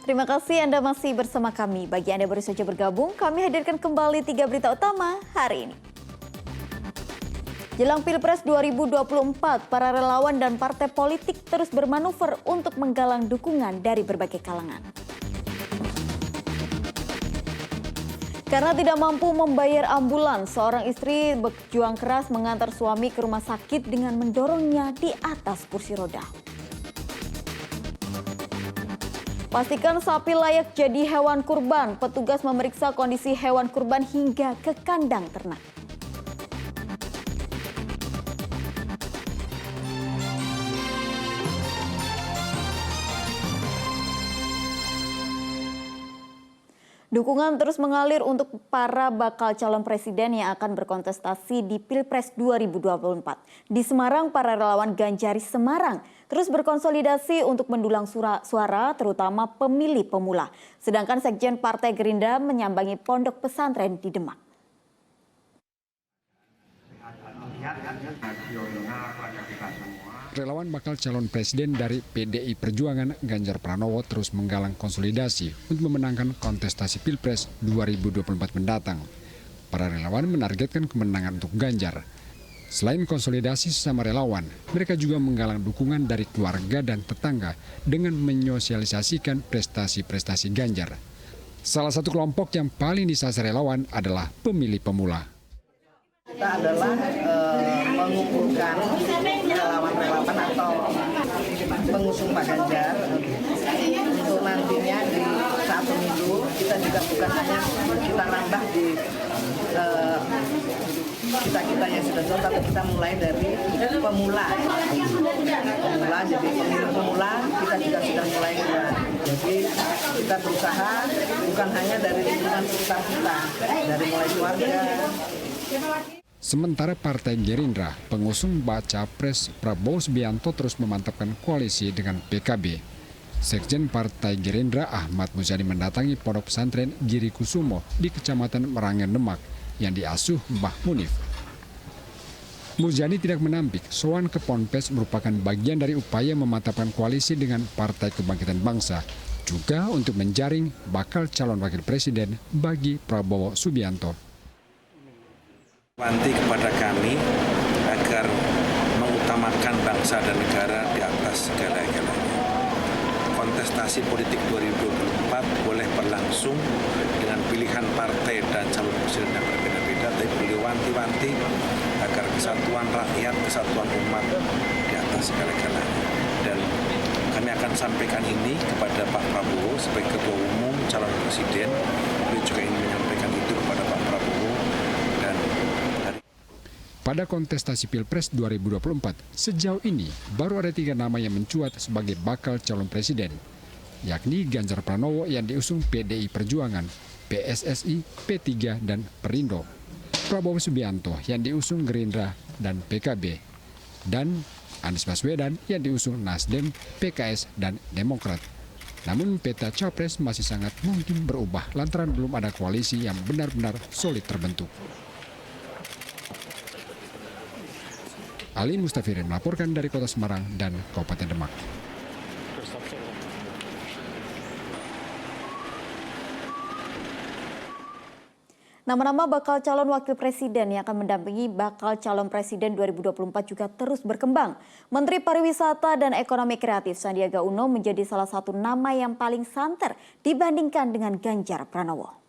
Terima kasih Anda masih bersama kami. Bagi Anda baru saja bergabung, kami hadirkan kembali 3 berita utama hari ini. Jelang Pilpres 2024, para relawan dan partai politik terus bermanuver untuk menggalang dukungan dari berbagai kalangan. Karena tidak mampu membayar ambulans, seorang istri berjuang keras mengantar suami ke rumah sakit dengan mendorongnya di atas kursi roda. Pastikan sapi layak jadi hewan kurban. Petugas memeriksa kondisi hewan kurban hingga ke kandang ternak. Dukungan terus mengalir untuk para bakal calon presiden yang akan berkontestasi di Pilpres 2024. Di Semarang, para relawan Ganjaris Semarang terus berkonsolidasi untuk mendulang suara terutama pemilih pemula. Sedangkan Sekjen Partai Gerindra menyambangi pondok pesantren di Demak. Relawan bakal calon presiden dari PDI Perjuangan Ganjar Pranowo terus menggalang konsolidasi untuk memenangkan kontestasi Pilpres 2024 mendatang. Para relawan menargetkan kemenangan untuk Ganjar. Selain konsolidasi sesama relawan, mereka juga menggalang dukungan dari keluarga dan tetangga dengan menyosialisasikan prestasi-prestasi Ganjar. Salah satu kelompok yang paling disasar relawan adalah pemilih pemula. Kita adalah mengumpulkan relawan-relawan atau pengusung Pak Ganjar untuk nantinya di saat pemilu kita juga bukan hanya kita rambah di kita yang sudah tua, tapi kita mulai dari pemula jadi pemilih pemula kita juga sudah mulai jadi kita berusaha bukan hanya dari lingkungan sekitar kita, dari mulai keluarga. Sementara Partai Gerindra, pengusung Baca Pres Prabowo Subianto terus memantapkan koalisi dengan PKB. Sekjen Partai Gerindra Ahmad Muzani mendatangi pondok pesantren Giri Kusumo di Kecamatan Merangin Demak yang diasuh Mbah Munif. Muzani tidak menampik soan ke Ponpes merupakan bagian dari upaya memantapkan koalisi dengan Partai Kebangkitan Bangsa, juga untuk menjaring bakal calon wakil presiden bagi Prabowo Subianto. Wanti kepada kami agar mengutamakan bangsa dan negara di atas segala-galanya. Kontestasi politik 2024 boleh berlangsung dengan pilihan partai dan calon presiden yang berbeda-beda, tapi beliau wanti-wanti agar kesatuan rakyat, kesatuan umat di atas segala-galanya. Dan kami akan sampaikan ini kepada Pak Prabowo sebagai Ketua Umum calon presiden. Beliau juga ingin menyampaikan itu kepada Pak Prabowo. Pada kontestasi Pilpres 2024, sejauh ini baru ada 3 nama yang mencuat sebagai bakal calon presiden, yakni Ganjar Pranowo yang diusung PDI Perjuangan, PSSI, P3, dan Perindo, Prabowo Subianto yang diusung Gerindra dan PKB, dan Anies Baswedan yang diusung Nasdem, PKS, dan Demokrat. Namun peta capres masih sangat mungkin berubah lantaran belum ada koalisi yang benar-benar solid terbentuk. Ali Mustafirin melaporkan dari Kota Semarang dan Kabupaten Demak. Nama-nama bakal calon wakil presiden yang akan mendampingi bakal calon presiden 2024 juga terus berkembang. Menteri Pariwisata dan Ekonomi Kreatif Sandiaga Uno menjadi salah satu nama yang paling santer dibandingkan dengan Ganjar Pranowo.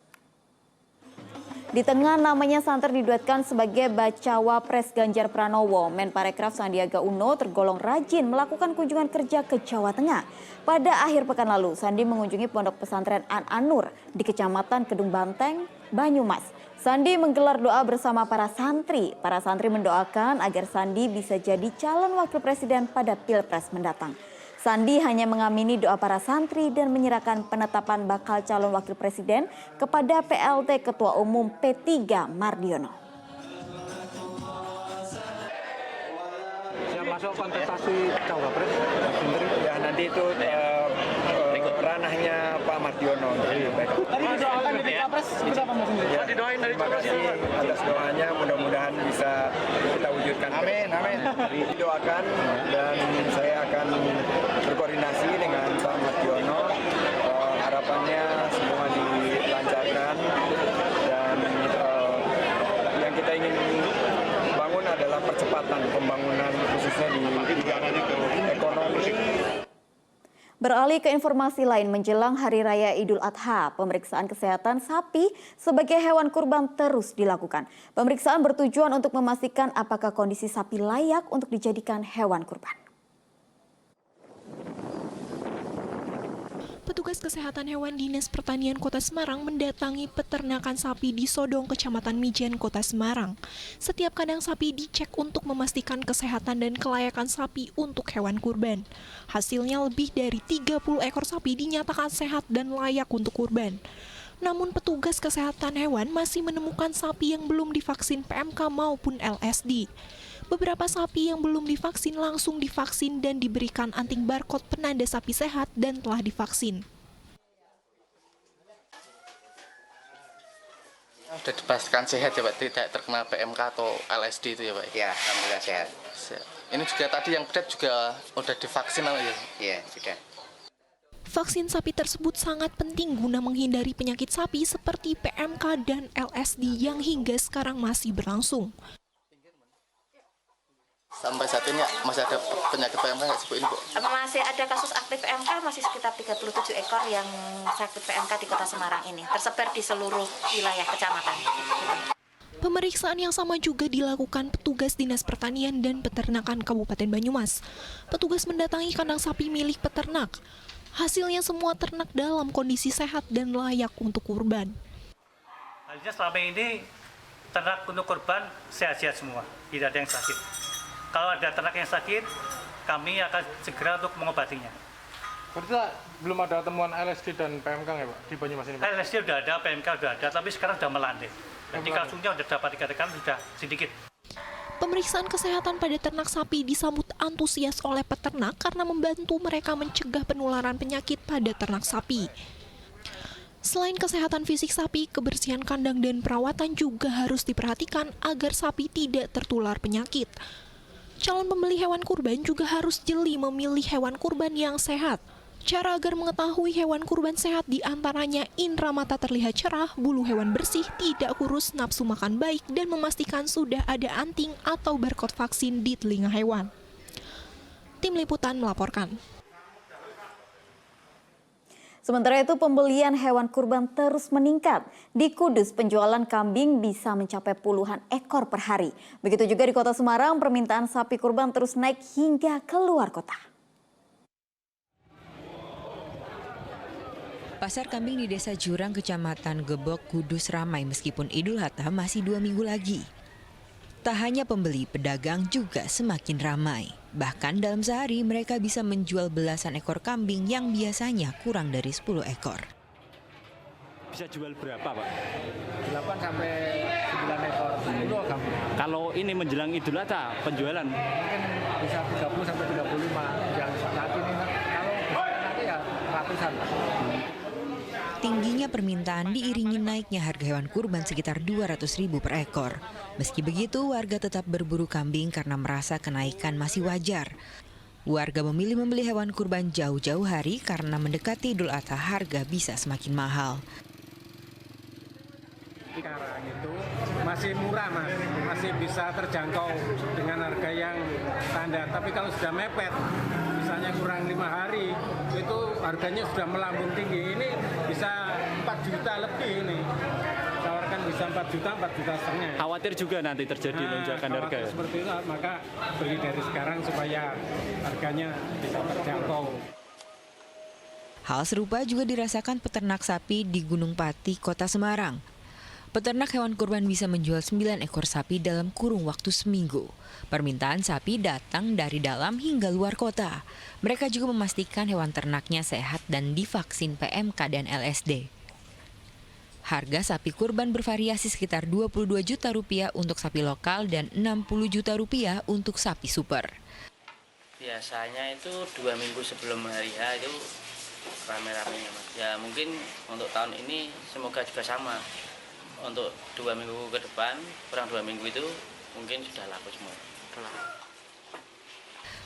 Di tengah namanya santer diduetkan sebagai bacawa pres Ganjar Pranowo, Menparekraf Sandiaga Uno tergolong rajin melakukan kunjungan kerja ke Jawa Tengah. Pada akhir pekan lalu, Sandi mengunjungi pondok pesantren An-Nur di Kecamatan Kedung Banteng, Banyumas. Sandi menggelar doa bersama para santri. Para santri mendoakan agar Sandi bisa jadi calon wakil presiden pada Pilpres mendatang. Sandi hanya mengamini doa para santri dan menyerahkan penetapan bakal calon wakil presiden kepada PLT Ketua Umum P3 Mardiono. Yang masuk kontestasi cawapres, ya nanti itu ranahnya Pak Mardiono. Tadi didoakan di capres berapa Mas? Ya, didoain dari terima kasih atas doanya, mudah-mudahan bisa kita wujudkan. Amin, amin. Didoakan dan saya akan berkoordinasi dengan Pak Mardiono. kedepannya semua dilancarkan dan yang kita ingin bangun adalah percepatan pembangunan khususnya di bidang ekonomi. Beralih ke informasi lain, menjelang Hari Raya Idul Adha, pemeriksaan kesehatan sapi sebagai hewan kurban terus dilakukan. Pemeriksaan bertujuan untuk memastikan apakah kondisi sapi layak untuk dijadikan hewan kurban. Petugas Kesehatan Hewan Dinas Pertanian Kota Semarang mendatangi peternakan sapi di Sodong, Kecamatan Mijen, Kota Semarang. Setiap kandang sapi dicek untuk memastikan kesehatan dan kelayakan sapi untuk hewan kurban. Hasilnya lebih dari 30 ekor sapi dinyatakan sehat dan layak untuk kurban. Namun petugas kesehatan hewan masih menemukan sapi yang belum divaksin PMK maupun LSD. Beberapa sapi yang belum divaksin langsung divaksin dan diberikan anting barcode penanda sapi sehat dan telah divaksin. Sudah dipastikan sehat ya Pak, tidak terkena PMK atau LSD itu ya Pak? Ya, alhamdulillah sehat. Ini juga tadi yang berat juga sudah divaksin ya? Iya, sudah. Vaksin sapi tersebut sangat penting guna menghindari penyakit sapi seperti PMK dan LSD yang hingga sekarang masih berlangsung. Sampai saat ini masih ada penyakit PMK nggak sih Bu ini Bu? Masih ada kasus aktif PMK, masih sekitar 37 ekor yang sakit PMK di Kota Semarang ini, tersebar di seluruh wilayah kecamatan. Pemeriksaan yang sama juga dilakukan petugas Dinas Pertanian dan Peternakan Kabupaten Banyumas. Petugas mendatangi kandang sapi milik peternak. Hasilnya semua ternak dalam kondisi sehat dan layak untuk kurban. Hasilnya selama ini ternak untuk kurban sehat-sehat semua, tidak ada yang sakit. Kalau ada ternak yang sakit, kami akan segera untuk mengobatinya. Berarti belum ada temuan LSD dan PMK ya Pak di Banyumas ini? Pak? LSD sudah ada, PMK sudah ada, tapi sekarang sudah melandai. Jadi kasusnya sudah dapat dikatakan sudah sedikit. Pemeriksaan kesehatan pada ternak sapi disambut antusias oleh peternak karena membantu mereka mencegah penularan penyakit pada ternak sapi. Selain kesehatan fisik sapi, kebersihan kandang dan perawatan juga harus diperhatikan agar sapi tidak tertular penyakit. Calon pembeli hewan kurban juga harus jeli memilih hewan kurban yang sehat. Cara agar mengetahui hewan kurban sehat diantaranya indera mata terlihat cerah, bulu hewan bersih, tidak kurus, nafsu makan baik, dan memastikan sudah ada anting atau barcode vaksin di telinga hewan. Tim Liputan melaporkan. Sementara itu pembelian hewan kurban terus meningkat. Di Kudus penjualan kambing bisa mencapai puluhan ekor per hari. Begitu juga di Kota Semarang permintaan sapi kurban terus naik hingga keluar kota. Pasar kambing di Desa Jurang, Kecamatan Gebok, Kudus ramai meskipun Idul Adha masih 2 minggu lagi. Tak hanya pembeli, pedagang juga semakin ramai. Bahkan dalam sehari mereka bisa menjual belasan ekor kambing yang biasanya kurang dari 10 ekor. Bisa jual berapa Pak? 8 sampai 9 ekor. Kalau ini menjelang Idul Adha penjualan? Mungkin bisa 30 sampai 35 yang saat ini. Kalau nanti ya ratusan. Tingginya permintaan diiringi naiknya harga hewan kurban sekitar 200.000 per ekor. Meski begitu, warga tetap berburu kambing karena merasa kenaikan masih wajar. Warga memilih membeli hewan kurban jauh-jauh hari karena mendekati Idul Adha harga bisa semakin mahal. Sekarang itu masih murah Mas, masih bisa terjangkau dengan harga yang standar. Tapi kalau sudah mepet, misalnya kurang 5 hari, itu harganya sudah melambung tinggi. Ini bisa 4 juta lebih ini. Tawarkan bisa 4 juta, 4 juta setengah. Khawatir juga nanti terjadi lonjakan harga. Seperti itu, maka beli dari sekarang supaya harganya bisa terjangkau. Hal serupa juga dirasakan peternak sapi di Gunung Pati, Kota Semarang. Peternak hewan kurban bisa menjual 9 ekor sapi dalam kurung waktu seminggu. Permintaan sapi datang dari dalam hingga luar kota. Mereka juga memastikan hewan ternaknya sehat dan divaksin PMK dan LSD. Harga sapi kurban bervariasi sekitar 22 juta rupiah untuk sapi lokal dan 60 juta rupiah untuk sapi super. Biasanya itu 2 minggu sebelum hari H itu rame-ramenya Mas. Ya mungkin untuk tahun ini semoga juga sama. Untuk 2 minggu ke depan, kurang 2 minggu itu mungkin sudah laku semua.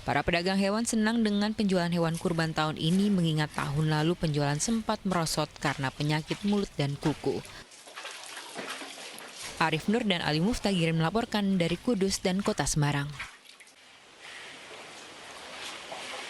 Para pedagang hewan senang dengan penjualan hewan kurban tahun ini mengingat tahun lalu penjualan sempat merosot karena penyakit mulut dan kuku. Arif Nur dan Ali Muftagirin melaporkan dari Kudus dan Kota Semarang.